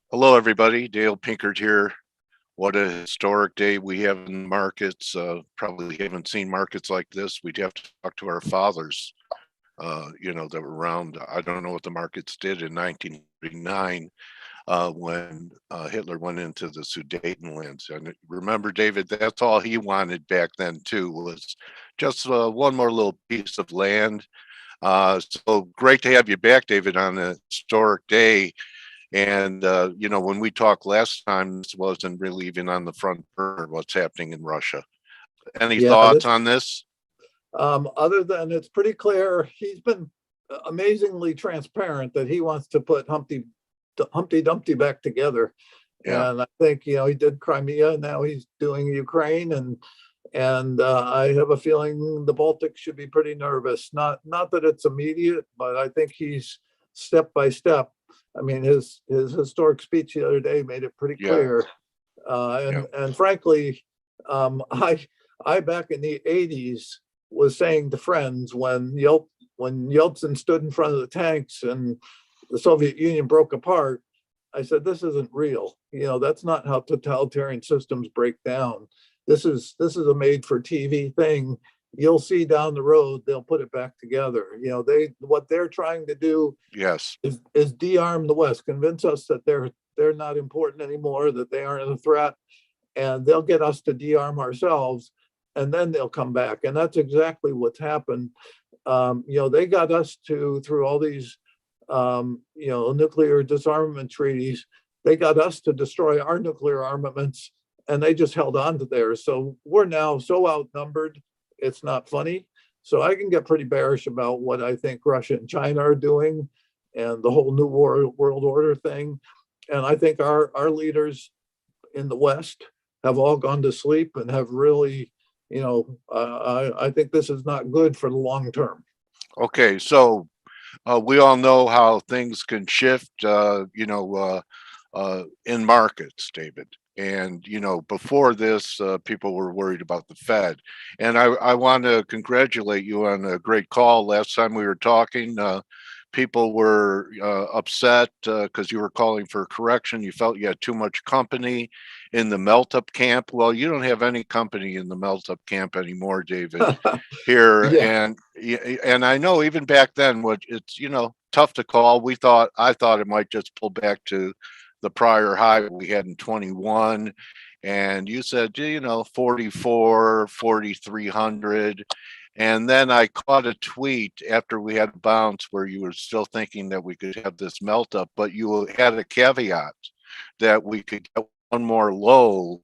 Hello, everybody. Dale Pinkert here. What a historic day we have in the markets. Probably haven't seen markets like this. We'd have to talk to our fathers, that were around. I don't know what the markets did in 1939 when Hitler went into the Sudetenlands. And remember, David, that's all he wanted back then, too, was just one more little piece of land. So great to have you back, David, on a historic day. And, when we talked last time, this wasn't really even on the front burner, what's happening in Russia. Any Yeah, thoughts this on this? other than it's pretty clear he's been amazingly transparent that he wants to put Humpty Dumpty back together. Yeah, And I think he did Crimea, now he's doing Ukraine, and I have a feeling the Baltics should be pretty nervous. Not that it's immediate, but I think he's step by step. I mean, his historic speech the other day made it pretty yeah, clear. yeah. And frankly, I back in the '80s was saying to friends when Yeltsin stood in front of the tanks and the Soviet Union broke apart, I said, this isn't real. That's not how totalitarian systems break down. This is a made for TV thing. You'll see down the road they'll put it back together. What they're trying to do Yes, is de-arm the West, convince us that they're not important anymore, that they aren't a threat, and they'll get us to de-arm ourselves, and then they'll come back. And that's exactly what's happened. They got us to, through all these nuclear disarmament treaties, they got us to destroy our nuclear armaments, and they just held on to theirs. So we're now so outnumbered, it's not funny. So I can get pretty bearish about what I think Russia and China are doing and the whole new world order thing. And I think our leaders in the West have all gone to sleep and have really, I think this is not good for the long term. okay. So we all know how things can shift, in markets, David. And, before this, people were worried about the Fed. And I want to congratulate you on a great call. Last time we were talking, people were upset because you were calling for a correction. You felt you had too much company in the Meltup camp. Well, you don't have any company in the Meltup camp anymore, David, here. Yeah. And I know even back then, what it's tough to call. I thought it might just pull back to the prior high we had in 21. And you said, 44, 4,300. And then I caught a tweet after we had a bounce where you were still thinking that we could have this melt up, but you had a caveat that we could get one more low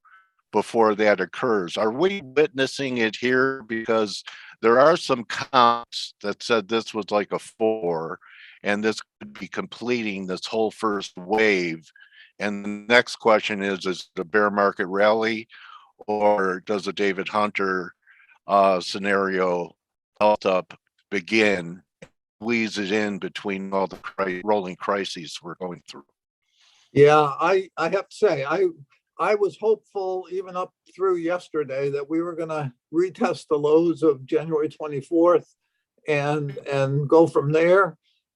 before that occurs. Are we witnessing it here? Because there are some counts that said this was like a 4, and this could be completing this whole first wave. And the next question is it a bear market rally, or does a David Hunter scenario helped up begin, squeeze it in between all the rolling crises we're going through? Yeah, I have to say, I was hopeful even up through yesterday that we were going to retest the lows of January 24th and go from there.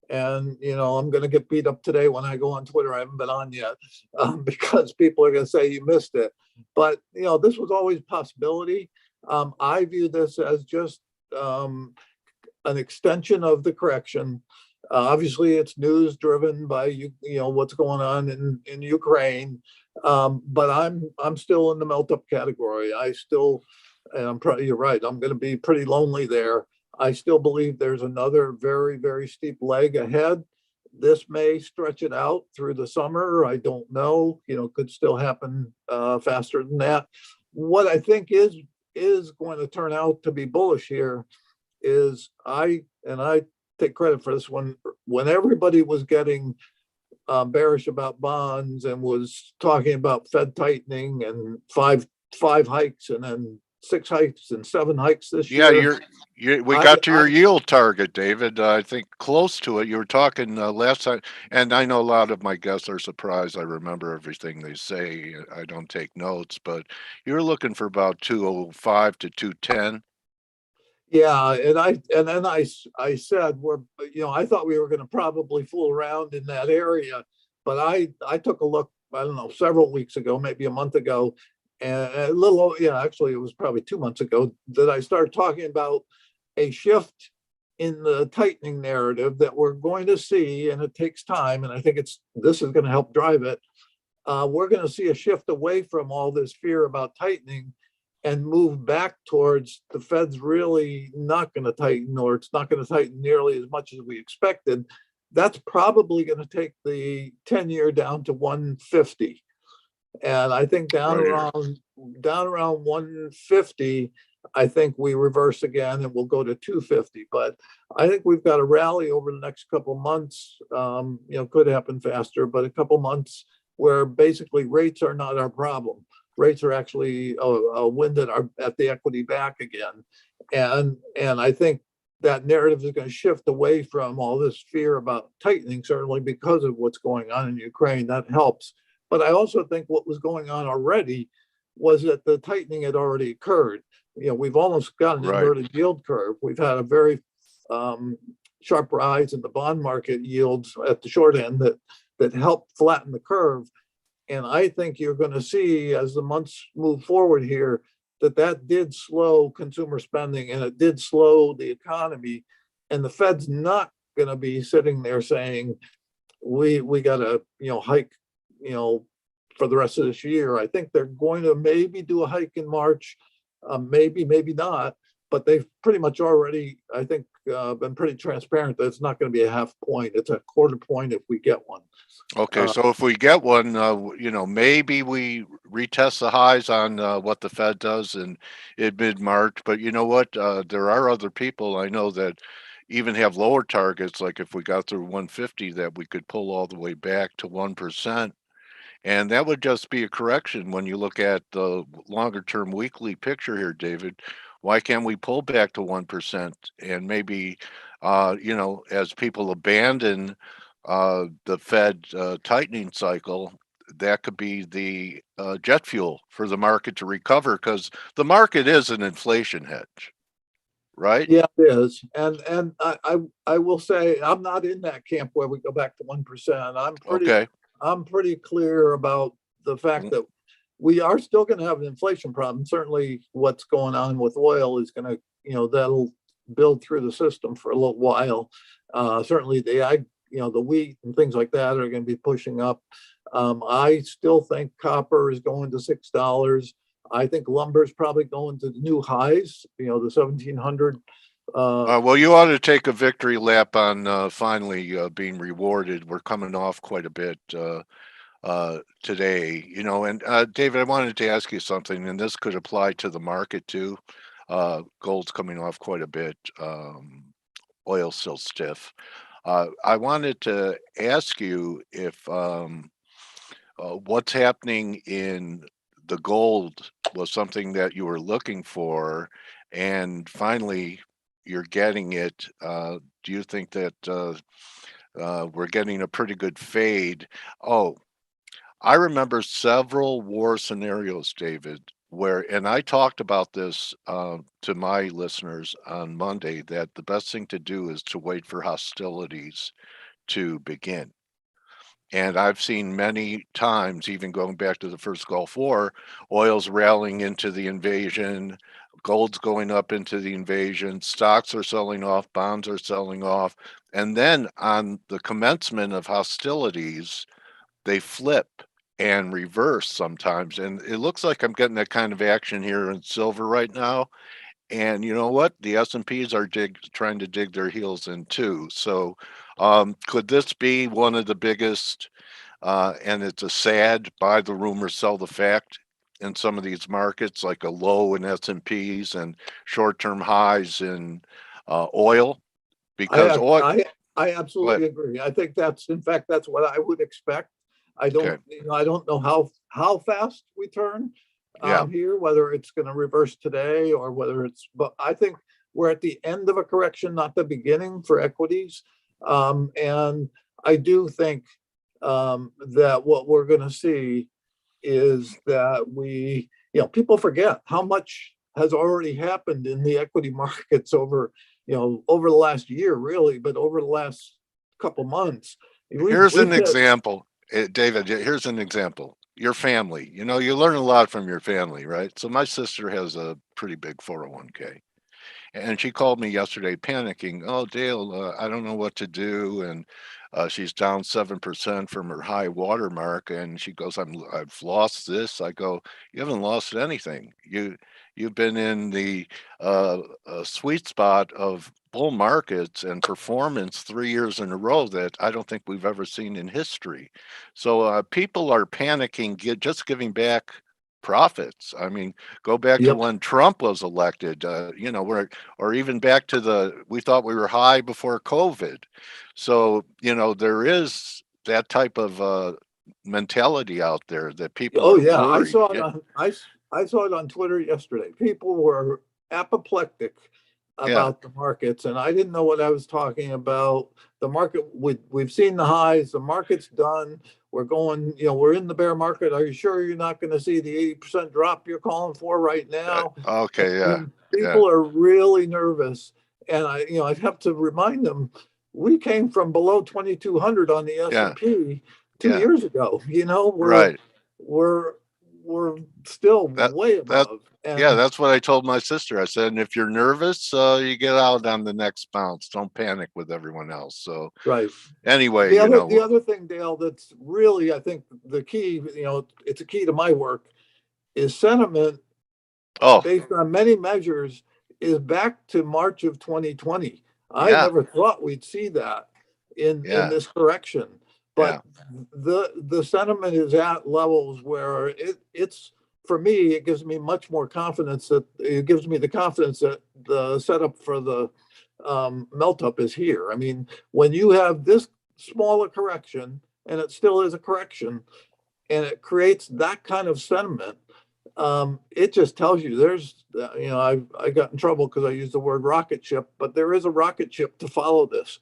And I'm going to get beat up today when I go on Twitter. I haven't been on yet because people are going to say you missed it. But this was always a possibility. I view this as just an extension of the correction. Obviously, it's news driven by what's going on in Ukraine, but I'm still in the melt up category. You're right. I'm going to be pretty lonely there. I still believe there's another very, very steep leg ahead. This may stretch it out through the summer. I don't know. Could still happen faster than that. What I think is going to turn out to be bullish here is I take credit for this one. When everybody was getting bearish about bonds and was talking about Fed tightening and five hikes and then 6 hikes and 7 hikes this year. We got to your yield target, David. I think close to it. You were talking last time, and I know a lot of my guests are surprised. I remember everything they say. I don't take notes, but you're looking for about 205 to 210. Yeah, and then I said I thought we were going to probably fool around in that area, but I took a look I don't know, several weeks ago, maybe a month ago, and a little, yeah, actually, it was probably 2 months ago that I started talking about a shift in the tightening narrative that we're going to see, and it takes time, and I think this is going to help drive it. We're going to see a shift away from all this fear about tightening and move back towards the Fed's really not going to tighten, or it's not going to tighten nearly as much as we expected. That's probably going to take the 10-year down to 150. And I think down around 150, I think we reverse again and we'll go to 250. But I think we've got a rally over the next couple of months. Could happen faster, but a couple months where basically rates are not our problem. Rates are actually a wind at the equity back again. And I think that narrative is going to shift away from all this fear about tightening, certainly because of what's going on in Ukraine. That helps. But I also think what was going on already was that the tightening had already occurred. We've almost got an inverted yield curve. We've had a very sharp rise in the bond market yields at the short end that helped flatten the curve. And I think you're going to see, as the months move forward here, that did slow consumer spending and it did slow the economy. And the Fed's not going to be sitting there saying, we got to, hike, for the rest of this year. I think they're going to maybe do a hike in March, maybe not, but they've pretty much already, I think, been pretty transparent that it's not going to be a half point. It's a quarter point if we get one. Okay, so if we get one, maybe we retest the highs on what the Fed does in mid-March. But you know what? There are other people I know that even have lower targets, like if we got through 150, that we could pull all the way back to 1%. And that would just be a correction when you look at the longer term weekly picture here, David. Why can't we pull back to 1%? And maybe, as people abandon the Fed tightening cycle, that could be the jet fuel for the market to recover, because the market is an inflation hedge, right? Yeah, it is. And I will say I'm not in that camp where we go back to 1%. I'm pretty clear about the fact that we are still going to have an inflation problem. Certainly what's going on with oil is going to, that'll build through the system for a little while. Certainly the wheat and things like that are going to be pushing up. I still think copper is going to $6. I think lumber is probably going to new highs, the 1700. Well, you ought to take a victory lap on finally being rewarded. We're coming off quite a bit today, and David, I wanted to ask you something, and this could apply to the market too. Gold's coming off quite a bit. Oil's still stiff. I wanted to ask you if what's happening in the gold was something that you were looking for, and finally you're getting it. Do you think that we're getting a pretty good fade? Oh, I remember several war scenarios, David, and I talked about this to my listeners on Monday, that the best thing to do is to wait for hostilities to begin. And I've seen many times, even going back to the first Gulf War, oil's rallying into the invasion, gold's going up into the invasion, stocks are selling off, bonds are selling off. And then on the commencement of hostilities, they flip and reverse sometimes. And it looks like I'm getting that kind of action here in silver right now. And you know what? The S&Ps are trying to dig their heels in too. So could this be one of the biggest, and it's a sad buy the rumor, sell the fact in some of these markets, like a low in S&Ps and short-term highs in oil? Because oil. I absolutely agree. I think that's what I would expect. I don't know how fast we turn here, whether it's going to reverse today or but I think we're at the end of a correction, not the beginning for equities. And I do think that what we're going to see is that people forget how much has already happened in the equity markets over the last year, really, but over the last couple months. Here's an example. David, here's an example. Your family, you know, you learn a lot from your family, right? So my sister has a pretty big 401k. And she called me yesterday panicking. Oh, Dale, I don't know what to do. And she's down 7% from her high water mark. And she goes, I've lost this. I go, you haven't lost anything. You've been in the sweet spot of bull markets and performance 3 years in a row that I don't think we've ever seen in history. So people are panicking, just giving back profits. I mean, go back to Yep. when Trump was elected, you know, where, or even back to we thought we were high before COVID. So, you know, there is that type of mentality out there that people Oh are yeah, I worried. saw it on I saw it on Twitter yesterday. People were apoplectic Yeah. about the markets, and I didn't know what I was talking about. The market, we've seen the highs. The market's done. We're going, we're in the bear market. Are you sure you're not going to see the 80% drop you're calling for right now? Okay. I Yeah. mean, Yeah. people are really nervous, and I'd have to remind them we came from below 2,200 on the Yeah. S&P 2 Yeah. years ago. Right. We're we're still That, way that, above. yeah, And that's what I told my sister. I said, and if you're nervous, you get out on the next bounce. Don't panic with everyone else. So right. anyway, The other thing, Dale, that's really, I think, the key, it's a key to my work, is sentiment oh, based on many measures is back to March of 2020. I yeah, never thought we'd see that in yeah, this correction, yeah. but the sentiment is at levels where it's, for me, it gives me much more confidence, that it gives me the confidence that the setup for the melt up is here. I mean, when you have this small a correction, and it still is a correction, and it creates that kind of sentiment, it just tells you there's, I got in trouble because I used the word rocket ship, but there is a rocket ship to follow this.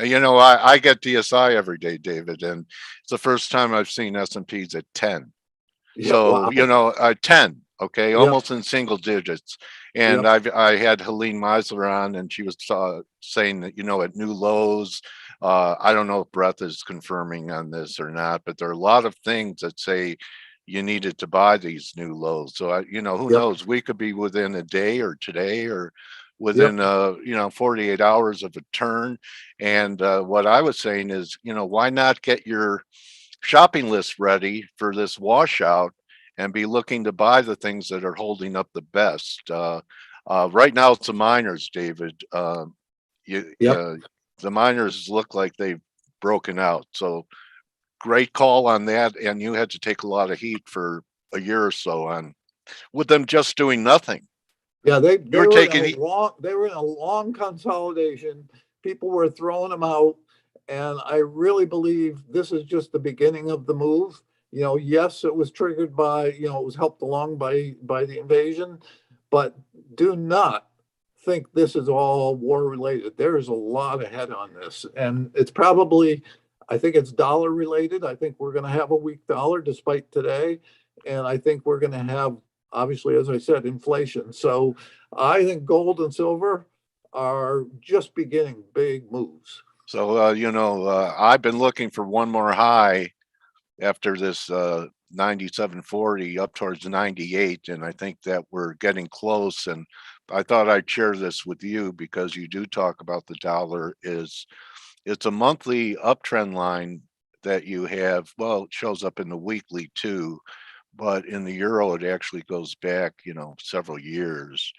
You know, I get DSI every day, David, and it's the first time I've seen S&Ps at 10. Yeah. So, Wow. you know, 10, okay, Yep. almost in single digits. And Yep. I had Helene Meisler on, and she was saying that, you know, at new lows, I don't know if Breath is confirming on this or not, but there are a lot of things that say you needed to buy these new lows. So, you know, who Yep. knows? We could be within a day or today or Yep. within, 48 hours of a turn. And what I was saying is, you know, why not get your shopping list ready for this washout and be looking to buy the things that are holding up the best. Right now, it's the miners, David. You, Yep. the miners look like they've broken out. So great call on that. And you had to take a lot of heat for a year or so on with them just doing nothing. Yeah, they You they were were in a taking heat. long they were in a long consolidation. People were throwing them out, and I really believe this is just the beginning of the move. Yes, it was triggered by, it was helped along by the invasion, but do not think this is all war related. There is a lot ahead on this, and it's probably, I think it's dollar related. I think we're going to have a weak dollar despite today, and I think we're going to have, obviously, as I said, inflation. So I think gold and silver are just beginning big moves. So, I've been looking for one more high after this 97.40 up towards 98, and I think that we're getting close. And I thought I'd share this with you because you do talk about the dollar. It's a monthly uptrend line that you have. Well, it shows up in the weekly too, but in the euro it actually goes back, you know, several years.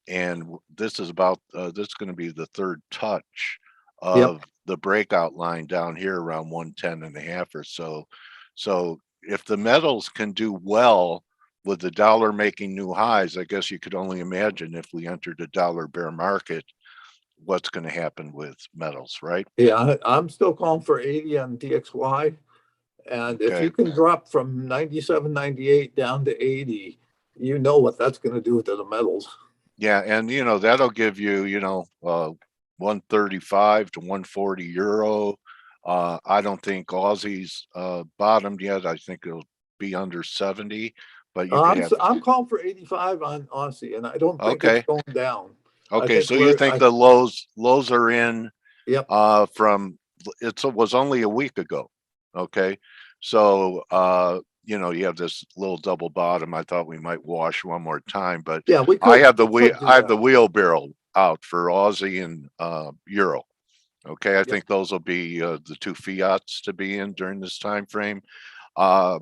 And this is about this is going to be the third touch Yep. of the breakout line down here around 110.5 or so. So if the metals can do well with the dollar making new highs, I guess you could only imagine if we entered a dollar bear market, what's going to happen with metals, right? Yeah, I'm still calling for 80 on DXY. And if Okay. you can drop from 97, 98 down to 80, you know what that's going to do to the metals. Yeah, and you know that'll give you, 135 to 140 euro. I don't think Aussie's bottomed yet. I think it'll be under 70, but you could I'm have. I'm calling for 85 on Aussie, and I don't think it's Okay. going down. I Okay, think so you we're think I the lows are in Yep. from it was only a week ago. Okay. So, you have this little double bottom. I thought we might wash one more time, but Yeah, we I could, have the we could do I have the that. wheelbarrow out for Aussie and Euro. Okay, I Yep. think those will be the two fiats to be in during this time frame. Uh,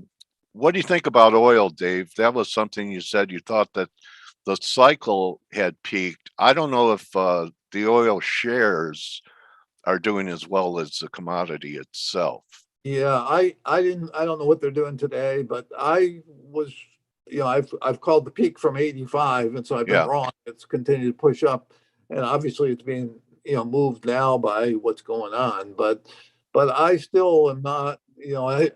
what do you think about oil, Dave? That was something you said you thought that the cycle had peaked. I don't know if the oil shares are doing as well as the commodity itself. Yeah, I don't know what they're doing today, but I was, I've called the peak from 85, and so I've been Yeah, wrong. It's continued to push up, and obviously it's being, moved now by what's going on. But I still am not, I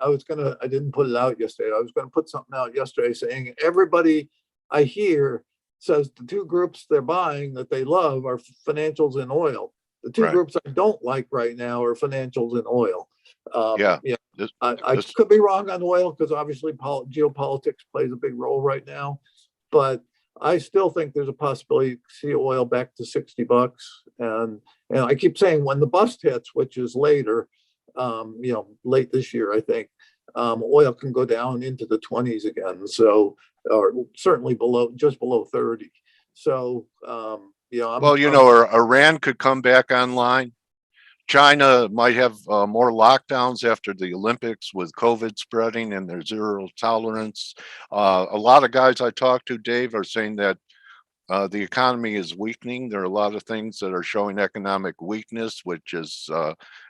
didn't put it out yesterday. I was gonna put something out yesterday saying everybody I hear says the two groups they're buying that they love are financials and oil. The two right. groups I don't like right now are financials and oil. Yeah. Yeah, This, I this, could be wrong on oil because obviously geopolitics plays a big role right now, but I still think there's a possibility to see oil back to $60, and I keep saying when the bust hits, which is later, late this year, I think, oil can go down into the 20s again. So, or certainly just below 30. So, well, Iran could come back online. China might have more lockdowns after the Olympics with COVID spreading and their zero tolerance. A lot of guys I talk to, Dave, are saying that the economy is weakening. There are a lot of things that are showing economic weakness, which is,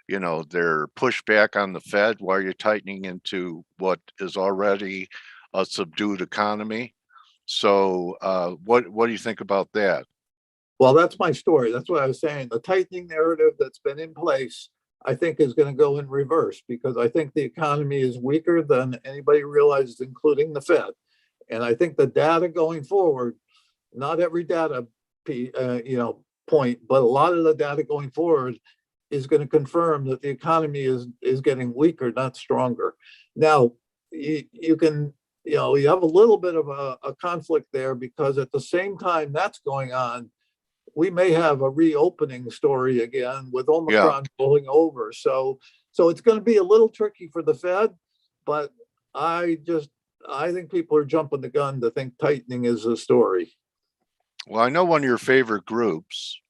they're pushback on the Fed while you're tightening into what is already a subdued economy. So, what do you think about that? well, that's my story. That's what I was saying. The tightening narrative that's been in place, I think, is going to go in reverse because I think the economy is weaker than anybody realizes, including the Fed. And I think the data going forward, not every data, point, but a lot of the data going forward is going to confirm that the economy is getting weaker, not stronger. Now, you can, you have a little bit of a conflict there because at the same time that's going on, we may have a reopening story again with Yeah. Omicron rolling over. So it's going to be a little tricky for the Fed, but I think people are jumping the gun to think tightening is the story. Well, I know one of your favorite groups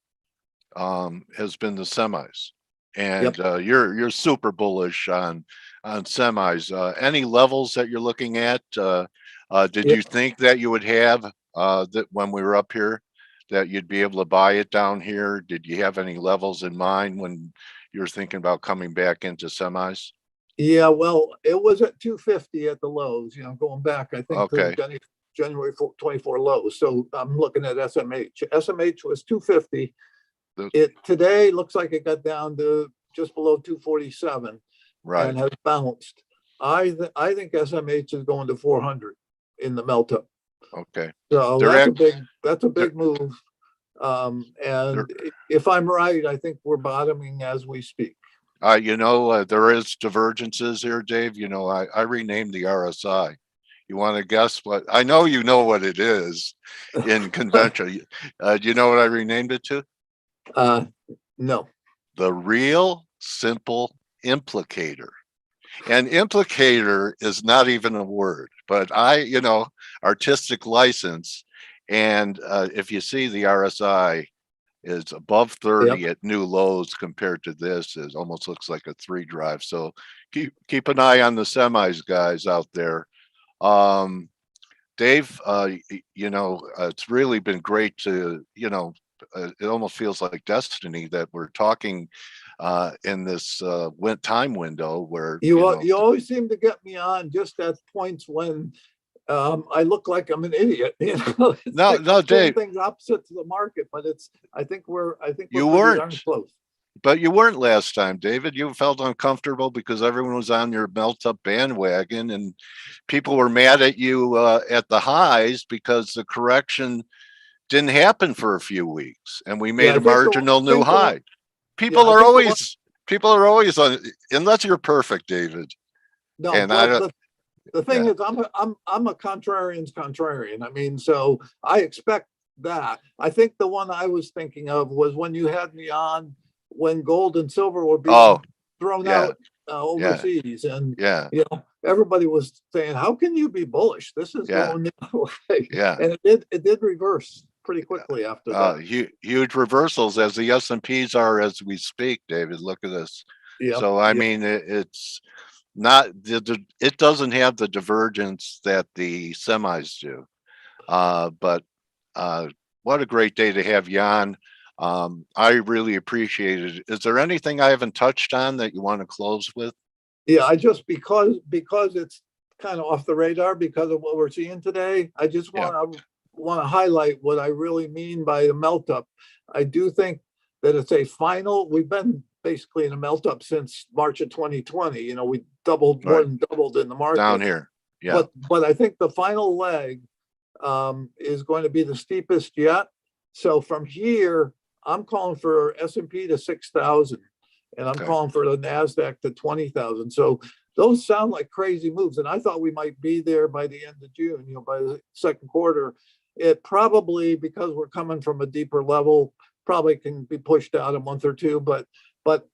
has been the semis, and Yep. you're super bullish on semis. Any levels that you're looking at? Did Yeah. you think that you would have that when we were up here that you'd be able to buy it down here? Did you have any levels in mind when you were thinking about coming back into semis? Yeah, well, it was at 250 at the lows, going back, I think, to Okay. January 24 lows. So I'm looking at SMH. SMH was 250. The, It today looks like it got down to just below 247 right. and has bounced. I think SMH is going to 400 in the Meltup. Okay. So They're that's a they're, big move. they're And if I'm right, I think we're bottoming as we speak. there is divergences here, Dave. I renamed the RSI. You want to guess what? I know you know what it is in convention. Do you know what I renamed it to? Uh, no. The real simple implicator. And implicator is not even a word, but artistic license. And if you see the RSI is above 30 Yep. at new lows compared to this, it almost looks like a 3 drive. So keep an eye on the semis, guys out there. Dave, it's really been great to, it almost feels like destiny that we're talking in this time window where, You always seem to get me on just at points when I look like I'm an idiot. It's no, like no, I'm saying Dave, things opposite to the market, but I think we're you pretty darn weren't. close. But you weren't last time, David. You felt uncomfortable because everyone was on your melt up bandwagon and people were mad at you at the highs because the correction didn't happen for a few weeks and we Yeah, made a marginal new high. yeah, People I are think the one. always people are always on, unless you're perfect, David. No, And I well, don't, the thing yeah. is, I'm a contrarian's contrarian. I mean, so I expect that. I think the one I was thinking of was when you had me on when gold and silver were Oh, being thrown yeah. out overseas, and yeah, everybody was saying, "How can you be bullish? This is yeah, going the other way," yeah. and it did reverse pretty quickly after that. Huge reversals as the S&Ps are as we speak, David. Look at this. Yeah, So I yeah, mean, it's not it doesn't have the divergence that the semis do. But what a great day to have you on. I really appreciate it. Is there anything I haven't touched on that you want to close with? yeah. I just because it's kind of off the radar because of what we're seeing today. I just Yeah. want to highlight what I really mean by the melt up. I do think that it's a final. We've been basically in a melt up since March of 2020. We doubled, more Right. than doubled in the Down market. here. Yeah. But I think the final leg is going to be the steepest yet. So from here, I'm calling for S&P to 6,000, and I'm Okay. calling for the Nasdaq to 20,000. So those sound like crazy moves, and I thought we might be there by the end of June. By the second quarter, it probably, because we're coming from a deeper level, probably can be pushed out a month or two. But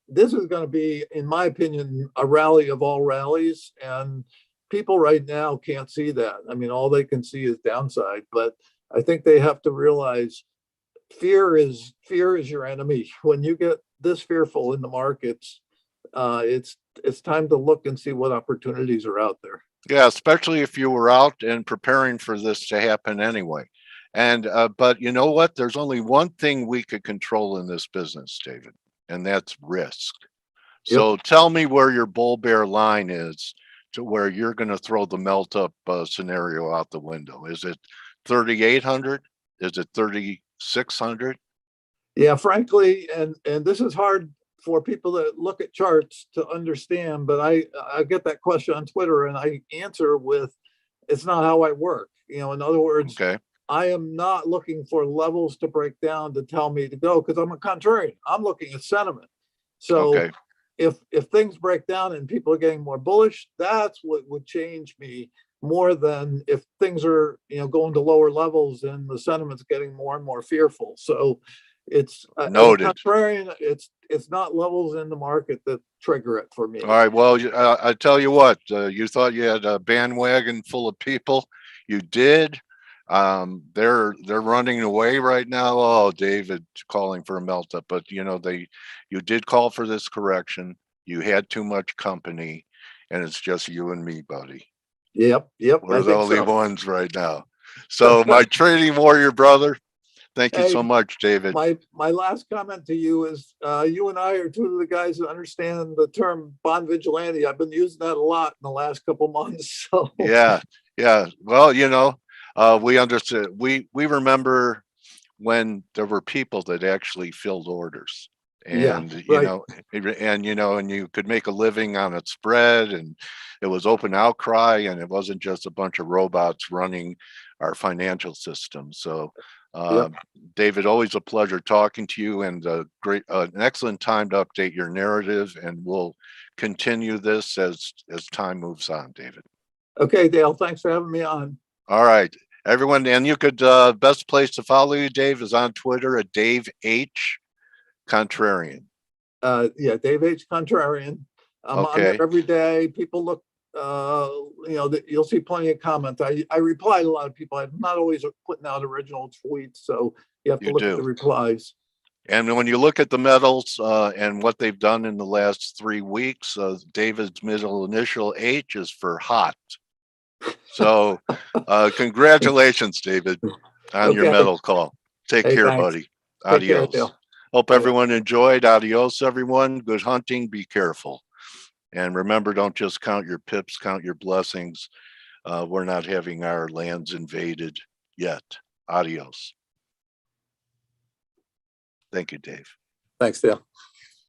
this is going to be, in my opinion, a rally of all rallies, and people right now can't see that. I mean, all they can see is downside, but I think they have to realize fear is your enemy. When you get this fearful in the markets, it's time to look and see what opportunities are out there. Yeah, especially if you were out and preparing for this to happen anyway. And but you know what? There's only one thing we could control in this business, David, and that's risk. So tell me where your bull bear line is to where you're going to throw the melt up scenario out the window. Is it 3,800? Is it 3,600? Yeah, frankly, and this is hard for people that look at charts to understand, but I get that question on Twitter, and I answer with, it's not how I work. In other words, Okay. I am not looking for levels to break down to tell me to go, because I'm a contrarian. I'm looking at sentiment. So Okay. if things break down and people are getting more bullish, that's what would change me more than if things are going to lower levels and the sentiment's getting more and more fearful. So it's as a Noted. contrarian, it's not levels in the market that trigger it for me. All right. Well, I tell you what, you thought you had a bandwagon full of people. You did. They're running away right now. Oh, David calling for a melt up, but you did call for this correction. You had too much company, and it's just you and me, buddy. Yep. We're the only ones right now. So my trading warrior brother, thank you so much, David. My last comment to you is, you and I are two of the guys that understand the term bond vigilante. I've been using that a lot in the last couple months. So yeah. Well, we understood. We remember when there were people that actually filled orders, and right. and you could make a living on a spread, and it was open outcry, and it wasn't just a bunch of robots running our financial system. So David, always a pleasure talking to you, and an excellent time to update your narrative, and we'll continue this as time moves on, David. Okay, Dale, thanks for having me on. All right, everyone, and you could best place to follow you, Dave, is on Twitter at Dave H. Contrarian. Dave H. Contrarian. I'm on there every day. People look, you'll see plenty of comments. I reply to a lot of people. I'm not always putting out original tweets, so you have to look at the replies. And when you look at the metals and what they've done in the last 3 weeks, David's middle initial H is for hot. So congratulations, David, on your metal call. Take care, buddy. Adios. Take care, hope everyone enjoyed. Adios, everyone. Good hunting. Be careful. And remember, don't just count your pips, count your blessings. We're not having our lands invaded yet. Adios. Thank you, Dave. Thanks, Dale.